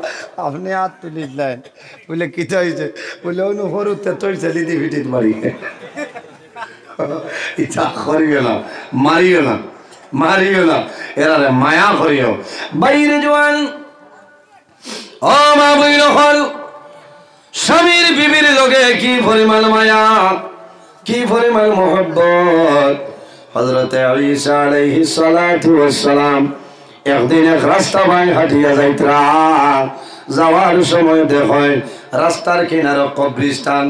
আপনি হাত তুলিলেন বলে কিতা হইছে বলে ওনো হরুতে তোর ছেলে দি ভিটিত বাড়ি ইতা করিও না মারিও না এরারে মায়া করিও বাইরে জওয়ান ও মা বইল হল স্বামীর বিবির লগে কি পরিমাণ মায়া, কি পরিমাণ মোহব্বত। হযরত ঈসা আলাইহিস সালাতু ওয়াস সালাম একদিন এক রাস্তা বাই হাঁটিয়া যাইতরা, যাওয়ার সময় দেখেন রাস্তার কিনারে কবরস্থান,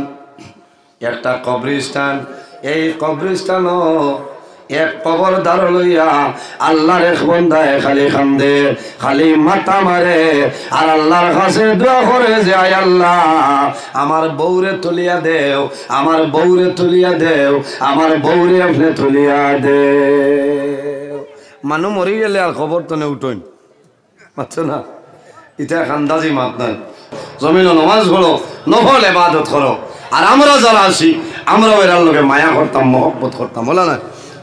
একটা কবরস্থান। এই কবরস্থান এক কবরদার লইয়া আল্লাহর এক বান্দায় খালি কান্দে, খালি মাথা মারে আর আল্লাহর কাছে দোয়া করে যে আয় আল্লাহ আমার বউরে তুলিয়া দেও, আমার বউরে তুলিয়া দেও, আমার বউরে আপনি তুলিয়া দেও। মানুষ মরি গেলে আর খবর তো নে উঠোন আচ্ছা না, ইটা খান্দাজি মাত নাই। জমিন নমাজ পড়ো, নফল ইবাদত করো। আর আমরা যারা আছি আমরাও এর লোকে মায়া করতাম, মহব্বত করতাম, বলা না।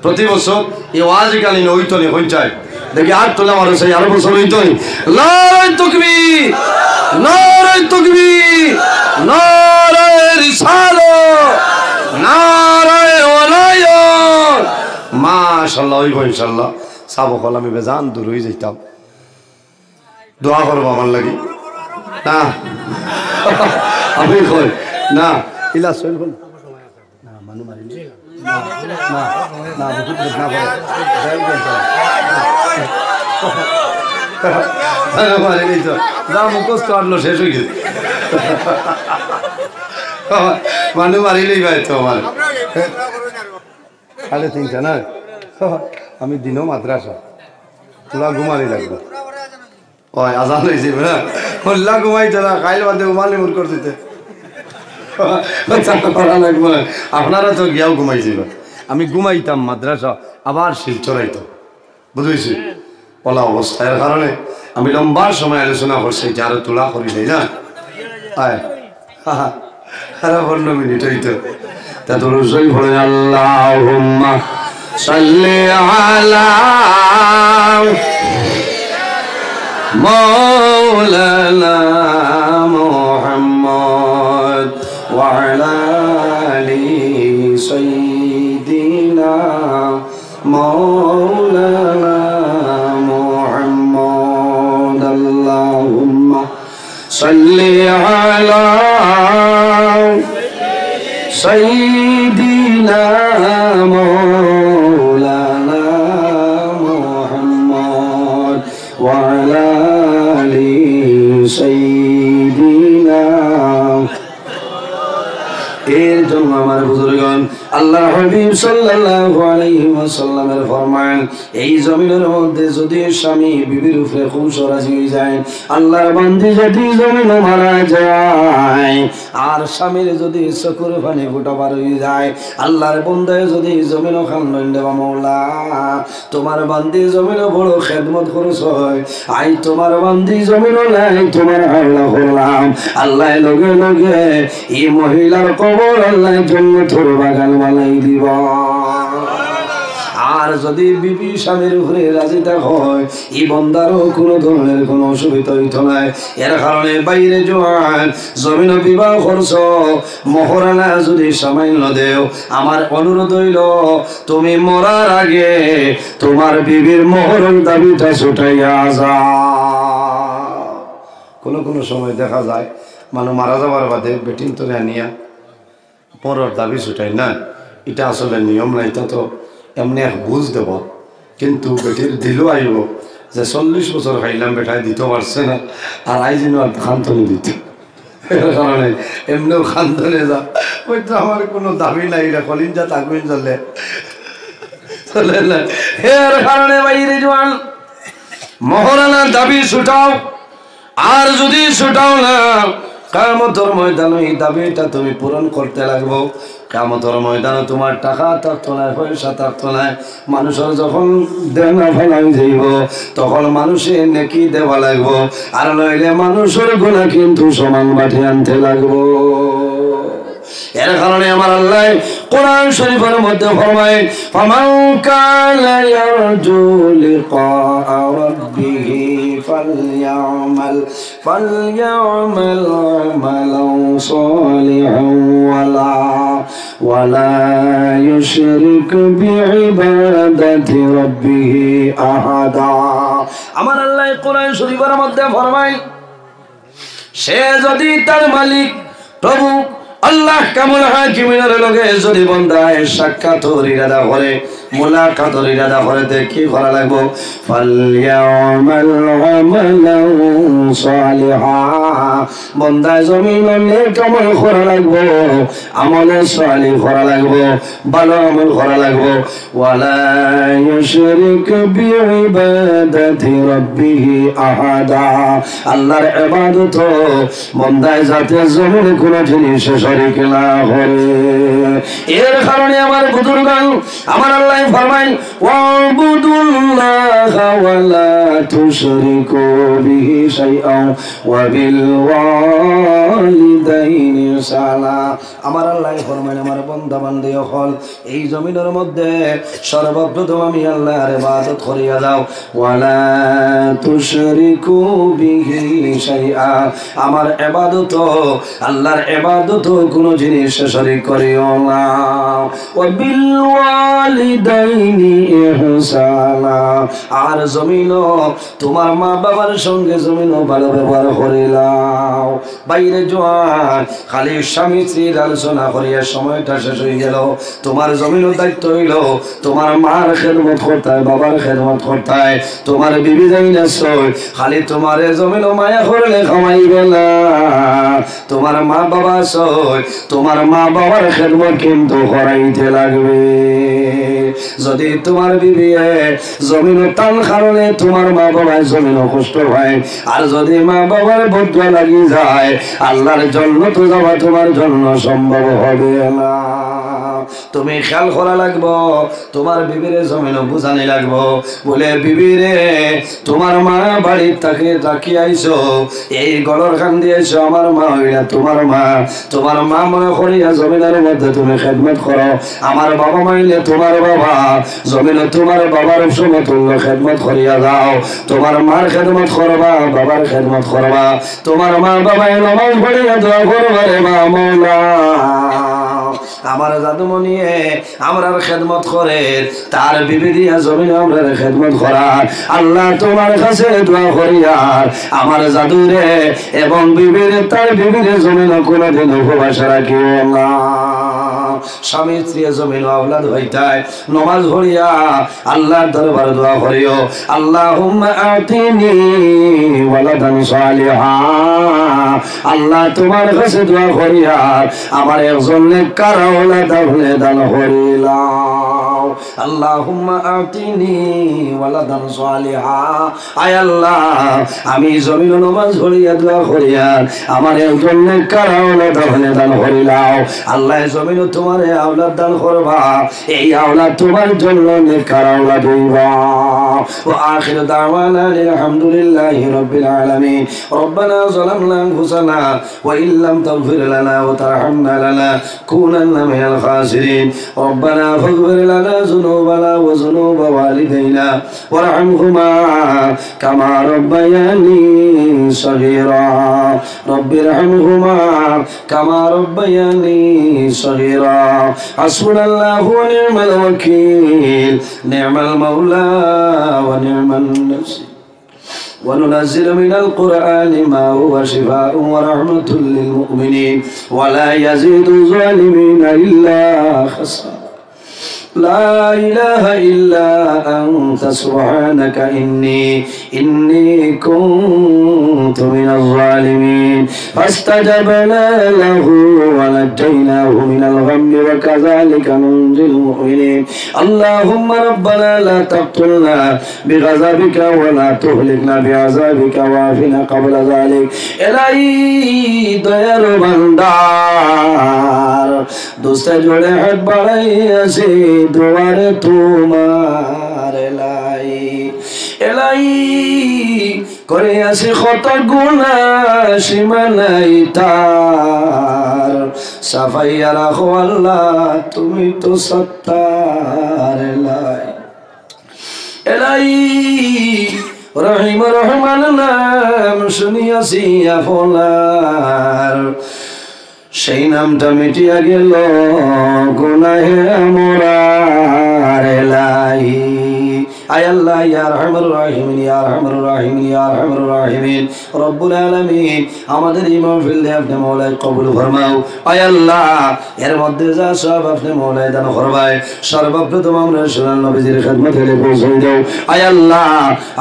প্রতি বছর এই ওয়াজিকালীন ওইতনি হইতায় দেখি আর তোলা মানুষ আরো বছর ওইতনি নারায়ে তাকবীর, নারায়ে তাকবীর, নারায়ে রিসালাত, নারায়ে ওয়ালায়াত। মাশাআল্লাহ হইব ইনশাআল্লাহ। সাবক হল আমি বেজান দূর হয়ে যাইতাম, দোয়া করবো আমার লাগি না আমি কই না ইলা সইল বল না মানু মারি না না না বহুত না করে মারি নি তো যা মুখস্থ আনলো শেষ হয়ে গেছে মানু মারিলেই ভাই তো আমার খালে তিনটা না। আমি দিনও মাদ্রাসা তোলা ঘুমানি লাগবে ওই আজান হয়েছে না হল্লা ঘুমাইতে না খাইল বাদে ঘুমালি মুর করতে করা লাগবে না। আপনারা তো গিয়াও ঘুমাইছিল, আমি ঘুমাইতাম মাদ্রাসা আবার শিলচর আইতাম, বুঝেছি পলা অবস্থার কারণে আমি লম্বা সময় আলোচনা করছি যে আরো তোলা করি নাই না আয় সারা 15 মিনিট হইতো তা তো রসই পড়ে আল্লাহুম্মা সাল্লি আলা মাওলানা মুহাম্মদ ওয়া আলা আলি সাইয়্যিদিনা মাওলানা মুহাম্মদ। আল্লাহুম্মা সাল্লি আলা সাইয়্যিদিনা মাওলানা মুহাম্মদ ওয়া আলা আলি সাইয়্যিদিনা। এর জন্য আমার বুজুর্গগণ আল্লাহ হাবিব সাল্লাল্লাহু আলাইহি ওয়াসাল্লামের ফরমান, এই জমিনের মধ্যে যদি স্বামী বিবির উপরে খুব রাজি হয়ে যায়, আল্লাহর বান্দী যদি জমিনে মারা যায় আর স্বামীর যদি চকুর পানি ফোঁটা বার হয়ে যায়, আল্লাহর বান্দায় যদি জমিন খান দেবা মওলা তোমার বান্দি জমিনে বড় খেদমত খরচ হয়, আই তোমার বান্দি জমিন নাই তোমার আল্লাহ করলাম, আল্লাহ লগে লগে এই মহিলার কবর আল্লাহ জান্নাতের বাগান বানাই দিব। আর যদি বিবি স্বামীর উপরে রাজি হয় এই বন্দারও কোনো ধরনের কোনো অসুবিধা হইত নাই। এর কারণে বাইরে জোয়ান জমিন বিবাহ খরচ মহরানা যদি সামান্য দেও, আমার অনুরোধ হইল তুমি মরার আগে তোমার বিবির মহরণ দাবিটা ছুটাইয়া যাও। কোনো সময় দেখা যায় মানুষ মারা যাবার বাদে বেটিন তোরে আনিয়া পরের দাবি ছুটাই না, এটা আসলে নিয়ম না, এটা তো এমনি এক বুঝ দেব, কিন্তু বেটির দিলও আইব যে 40 বছর খাইলাম বেটায় দিতে পারছে না আর আই যেন আর খান্তনি দিত, এর কারণে এমনিও খান্তনে যা ওই তো আমার কোনো দাবি নাই, এটা কলিন যা তাকুই চলে চলে না। এর কারণে বাইরে জোয়ান মহরানার দাবি ছুটাও, আর যদি ছুটাও না কিয়ামতের ময়দানে এই দাবিটা তুমি পূরণ করতে লাগবো। কিয়ামতের ময়দানে তোমার টাকা থাকতো না, পয়সা থাকতো না, মানুষের যখন দেনা ফেলাই যাইব তখন মানুষের নেকি দেওয়া লাগবো, আর নইলে মানুষের গুনাহ কিন্তু সমান বাটি আনতে লাগবো। এর কারণে আমার আল্লাহ কোরআন শরীফের মধ্যে ফরমায়, ফামান কানা ইয়ারজু লিকা রাব্বিহি ফালইয়ামাল আমালান সালিহান ওয়ালা ইউশরিক বিইবাদাতি রাব্বিহি আহাদা। আমার আল্লাহ কোরআন শরীফের মধ্যে ফরমায়, সে যদি তার মালিক প্রভু আল্লাহ কামুল হাকিমিনের লগে যদি বান্দায় সাক্ষাতের ইরাদা করে মুলাকাতের ইরাদা করে কি করা লাগবে ফালইয়ামাল আমালান সালিহা বান্দা জমিনে কামাল করা লাগবে আমলে সালিহ করা লাগবে ভালো আমল করা লাগবে ওয়ালা ইউশরিক বিইবাদাতি রাব্বিহি আহাদা আল্লাহর ইবাদত বান্দা যাতে জমিনে কোন জিনিস শরীক না করে এর কারণে আমার বুজুর্গান আমার আল্লাহ ফরমায় ওয়াবুদুল্লাহা ওয়ালা তুশরিকু বিহি শাইআন ওয়া বিল ওয়ালিদাইনি ইহসানা আমার আল্লাহ ফরমায় আমার বান্দা বান্দি হল এই জমিনের মধ্যে সর্বপ্রথম আমি আল্লাহর ইবাদত করিয়া দাও ওয়ালা তুশরিকু বিহি শাইআন আমার ইবাদত আল্লাহর ইবাদত কোন জিনিস শরীক করিও না ওয়া বিল ওয়ালিদাইনি ইহসানা আর জমিনও তোমার মা বাবার সঙ্গে জমিনও ভালো ব্যবহার করিলাও বাইরে জোয়ান খালি স্বামী স্ত্রীর আলোচনা করিয়া সময়টা শেষ হয়ে গেল তোমার জমিনও দায়িত্ব হইল তোমার মার খেদমত করতে হয় বাবার খেদমত করতে হয় তোমার বিবি যাই না খালি তোমার জমিনও মায়া করলে খামাইবে না তোমার মা বাবা তোমার মা বাবার খেদমত কিন্তু করাইতে লাগবে যদি তোমার বিবি জমিন টান কারণে তোমার মা বাবার জমিন কষ্ট হয় আর যদি মা বাবার বদ্ধ লাগি যায় আল্লাহর জন্য তো যাওয়া তোমার জন্য সম্ভব হবে না তুমি খেয়াল করা লাগবো তোমার বিবিরে জমিন বুঝানি লাগবো বলে বিবিরে তোমার মা বাড়ির তাকে তাকিয়ে আইছো এই গড়র খান দিয়েছো আমার মা হইলা তোমার মা মনে করিয়া জমিনের মধ্যে তুমি খেদমত করো আমার বাবা মাইলে তোমার বাবা জমিন তোমার বাবার সমতুল্য খেদমত করিয়া দাও তোমার মার খেদমত করবা বাবার খেদমত করবা তোমার মা বাবাই নামাজ পড়িয়া দোয়া করবা রে মাওলা আমার জাদুমণি আমরার খেদমত করে তার বিবি দিয়া জমিন আমরার খেদমত করার আল্লাহ তোমার কাছে দোয়া করিয়ার আমার জাদুরে এবং বিবিরে তার বিবিরে জমিন কোনদিন উপবাস রাখিও না স্বামী স্ত্রী জমিন আওলাদ হইতায় নমাজ পড়িয়া আল্লাহর দরবারে দোয়া করিও আল্লাহুম্মা আতিনি ওয়ালাদান সালিহা আল্লাহ তোমার কাছে দোয়া করিয়া আমার একজন নেককার আওলাদ দান করিলাও আল্লাহুম্মা আতিনি ওয়ালাদান সালিহা আয় আল্লাহ আমি জমিন নমাজ পড়িয়া দোয়া করিয়া আমার একজন নেককার আওলাদ দান করিলাও আল্লাহ জমিন তোমার আওলাদ দান করবা এই আওলাদ তোমার জন্য নেককার আওলাদ হইবা ওয়া আখির দাওয়ানা আলহামদুলিল্লাহি রাব্বিল আলামিন রব্বানা যালামনা আনফুসানা ওয়া ইল্লাম তাগফির লানা ওয়া তারহামনা লানাকুনান্না মিনাল খাসিরিন রব্বানা ফাগফির লানা যুনুবানা ওয়া যুনুবা ওয়ালিদাইনা ওয়ারহামহুমা কামা রাব্বায়ানি সগীরা রব্বিরহামহুমা কামা রাব্বায়ানি সগীরা হাসবুনাল্লাহু ওয়া নি'মাল ওয়াকিল নি'মাল মাওলা ওয়া নি'মান নাসির وننزل من القرآن ما هو شفاء ورحمة للمؤمنين ولا يزيد الظالمين إلا خسارا لا إله إلا أنت سبحانك إني كنت من الظالمين فاستجبنا له ونجيناه من الغم وكذلك ننجي المؤمنين اللهم ربنا لا تقتلنا بغضبك ولا تهلكنا بعذابك وعافنا قبل ذلك إلهي دير بندار دوست جوڑے حد بڑھائی ایسی দুয়ারে তোমার এলাই করে আছে কত গুনাহ সীমা নাই তার সাফাইয়া রাখো আল্লাহ তুমি তো সত্তার এলাই রহিম রহমান নাম শুনিয়াছি আপনার সেই নামটা মিটিয়া গেল গুনাহে মোরার এলাই আয় আল্লাহ ইয়া আরহামার রাহিমিন ইয়া আরহামার রাহিমিন ইয়া আরহামার রাহিমিন রব্বুল আলামিন আমাদের এই মাহফিল আপনি মওলা কবুল ফরমাও আয় আল্লাহ এর মধ্যে যা সব আপনি মওলা দান ফরমায় সর্বপ্রথম আমরা সোনার নবীজির খিদমতে পৌঁছে দাও আয় আল্লাহ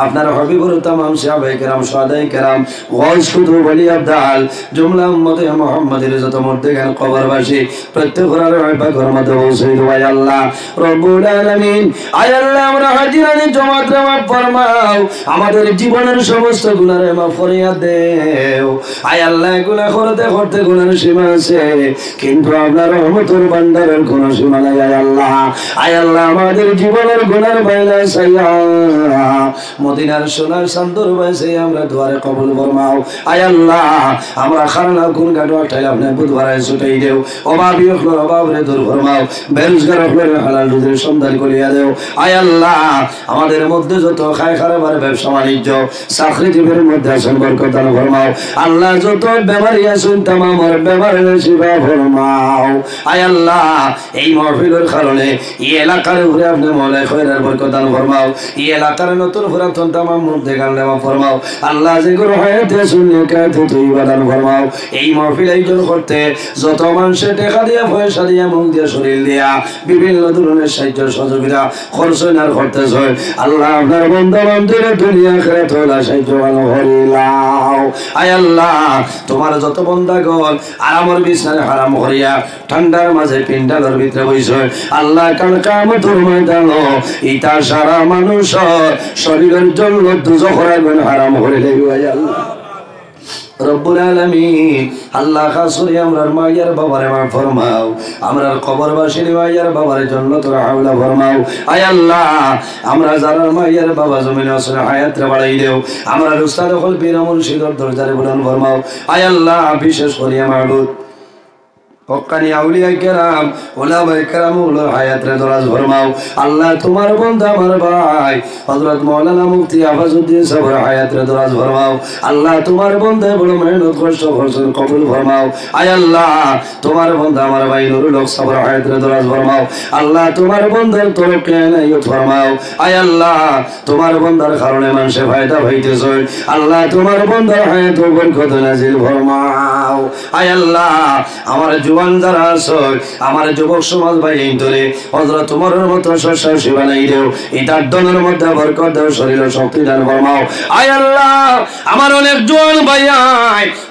আপনার হাবিবুর तमाम সাহাবায়ে কেরাম সাদায়ে কেরাম গাউস কুতুব ওলি আবদাল জুমলা উম্মতে মুহাম্মাদের যত মর্দেগান কবরবাসী প্রত্যেকের ইবাদতের মধ্যে পৌঁছে দাও আয় আল্লাহ রব্বুল আলামিন আয় আল্লাহ আমরা হাজিরানি জমাত মাফ ফরমাও আমাদের জীবনের সমস্ত গুনাহ মাফ করিয়া দেও আয় আল্লাহ গুনাহ করতে করতে গুনাহের সীমা আছে কিন্তু আপনার রহমতের ভান্ডারের কোনো সীমা নাই আয় আল্লাহ আমাদের জীবনের গুনার বাইলা সাইয়া মদিনার সোনার সান্দর বাইসে আমরা দুয়ারে কবুল ফরমাও আয় আল্লাহ আমরা খানা কোন গাড়ো ঠাই আপনি বুধবারে ছুটাই দেও অভাবী হলো অভাবরে দূর ফরমাও বেরোজগার হলো হালাল রুজির সন্ধান করিয়া দেও আয় আল্লাহ আমাদের মধ্যে যত খায় খারাপের ব্যবসা বাণিজ্য চাকরি জীবনের মধ্যে আসন বরকত দান ফরমাও আল্লাহ যত বেমারি আছেন तमाम বেমারের শিফা ফরমাও আয় আল্লাহ এই মাহফিলের কারণে এই এলাকার উপরে আপনি মওলা খয়রের বরকত দান ফরমাও এই এলাকার নতুন পুরাতন तमाम মধ্যে গান দেওয়া ফরমাও আল্লাহ জিকির হায়াতে সুন্নাতে তৈবা দান ফরমাও এই মাহফিল আয়োজন করতে যত মানুষে টাকা দিয়া পয়সা দিয়া মুখ দিয়া শরীর দিয়া বিভিন্ন ধরনের সাহায্য সহযোগিতা খরচ না করতেছ আল্লাহ আপনার বান্দা বান্দির দুনিয়া আখিরাত হলা সাহায্য ভালো করিলাও আয় আল্লাহ তোমার যত বান্দাগণ আরামের বিছানায় হারাম করিয়া ঠান্ডার মাঝে পিন্ডালের ভিতরে বইছে আল্লাহ কাল কিয়ামতের ময়দানে ইতা সারা মানুষ শরীরের জন্য দুজখ রাখবেন হারাম করে দেবে আল্লাহ রব্বুল আলামিন আল্লাহ খাসুরি আমরার মাইয়ার বাবারে মাফ ফরমাও আমরার কবরবাসীর মাইয়ার বাবারে জান্নাতুল আউলা ফরমাও আয় আল্লাহ আমরা যারা মাইয়ার বাবা জমিনে আসলে হায়াতরে বাড়াই দেও আমরার উস্তাদ হল পীর মুর্শিদের দরজারে বুলন্দ ফরমাও আয় আল্লাহ বিশেষ করিয়া মাবুদ হক্কানি আউলিয়া কেরাম ওলামায়ে কেরামুল হায়াতরে দরাজ ফরমাও আল্লাহ তোমার বান্দা আমার ভাই হযরত মাওলানা মুফতি আফাজউদ্দিন সাহেবের হায়াতরে দরাজ ফরমাও আল্লাহ তোমার বান্দা বড় মেহনত কষ্ট করছেন কবুল ফরমাও আয় আল্লাহ তোমার বান্দা আমার ভাই নুরুল হক সাহেবের হায়াতরে দরাজ ফরমাও আল্লাহ তোমার বান্দার তরফে ইনায়াত ফরমাও আয় আল্লাহ তোমার বান্দার কারণে মানুষে ফায়দা হইতেছে আল্লাহ তোমার বান্দার হায়াতে বরকত নাজিল ফরমাও আয় আল্লাহ আমার জওয়ান যারা আছে আমার যুবক সমাজ ভাই ধরে হযরত ওমরের মতো শস্য বানাই দেও এটার দনের মধ্যে বরকত দাও শরীরে শক্তি দান ফরমাও আয় আল্লাহ আমার অনেক জওয়ান ভাই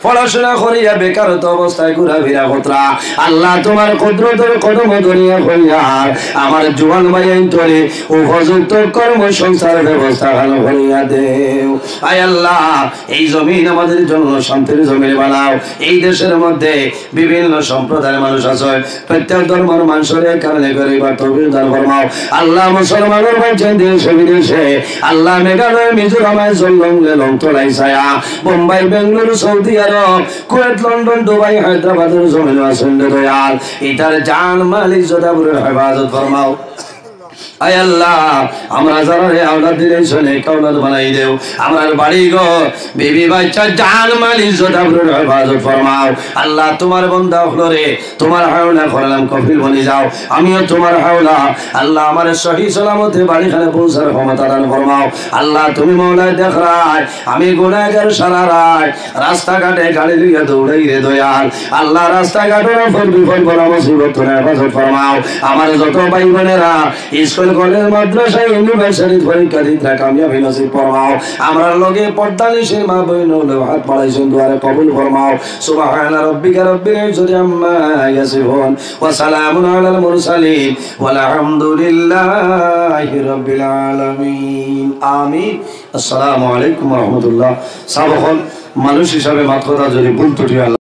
পড়াশোনা করিয়া বেকারত্ব অবস্থায় ঘোরাফেরা করতরা আল্লাহ তোমার কুদরতের কদম ধরিয়া হইয়া আমার জওয়ান ভাই ধরে উপযুক্ত কর্ম সংসার ব্যবস্থা ভালো করিয়া দেও আয় আল্লাহ এই জমিন আমাদের জন্য শান্তির জমিন বানাও এই দেশের মধ্যে বিভিন্ন সম্প্রদায়ের মানুষ আছে প্রত্যেক ধর্মের মানুষের কারণে গরিবার তৌফিক দান ফরমাও আল্লাহ মুসলমানের বাঁচেন দেশে বিদেশে আল্লাহ মেঘালয় মিজোরামে জলং লেলং তোলাই ছায়া Bombay Bengaluru Saudi Arab Kuwait London Dubai হায়দ্রাবাদের জমিন আছেন দয়াল এটার জান মালিক জোদাপুরের হেফাজত ফরমাও আয় আল্লাহ আমরা যারা আওলাদ দিলেন এক আওলাদ বানাই দেও আমার বাড়ি ঘর বিবি বাচ্চা জান মাল ইজ্জত আবরুর হেফাজত ফরমাও আল্লাহ তোমার বান্দা হলো রে তোমার হাওলা করলাম কফিল বনে যাও আমিও তোমার হাওলা আল্লাহ আমার সহি সালামতে বাড়িখানে পৌঁছার ক্ষমতা দান ফরমাও আল্লাহ তুমি মাওলায় দেখ রায় আমি গুনাহগার সারা রায় রাস্তাঘাটে গাড়ি লইয়া দৌড়াই রে দয়াল আল্লাহ রাস্তাঘাটের উপর বিপদ বড় মুসিবত হেফাজত ফরমাও আমার যত ভাই বোনেরা স্কুল কলেজ মাদ্রাসা ইউনিভার্সিটি পরীক্ষা দিতে কামিয়াবি নসিব ফরমাও আমরা লগে পর্দানিশের মা বোন হাত বাড়াইছেন দুয়ারে কবুল ফরমাও সুবহান রাব্বিকা রাব্বিল ইজ্জাতি আম্মা ইয়াসিফুন ওয়া সালামুন আলাল মুরসালিন ওয়াল হামদুলিল্লাহি রাব্বিল আলামিন আমিন আসসালামু আলাইকুম ওয়া রাহমাতুল্লাহ সাবহন মানুষ হিসাবে মাত্রটা যদি ভুল ত্রুটি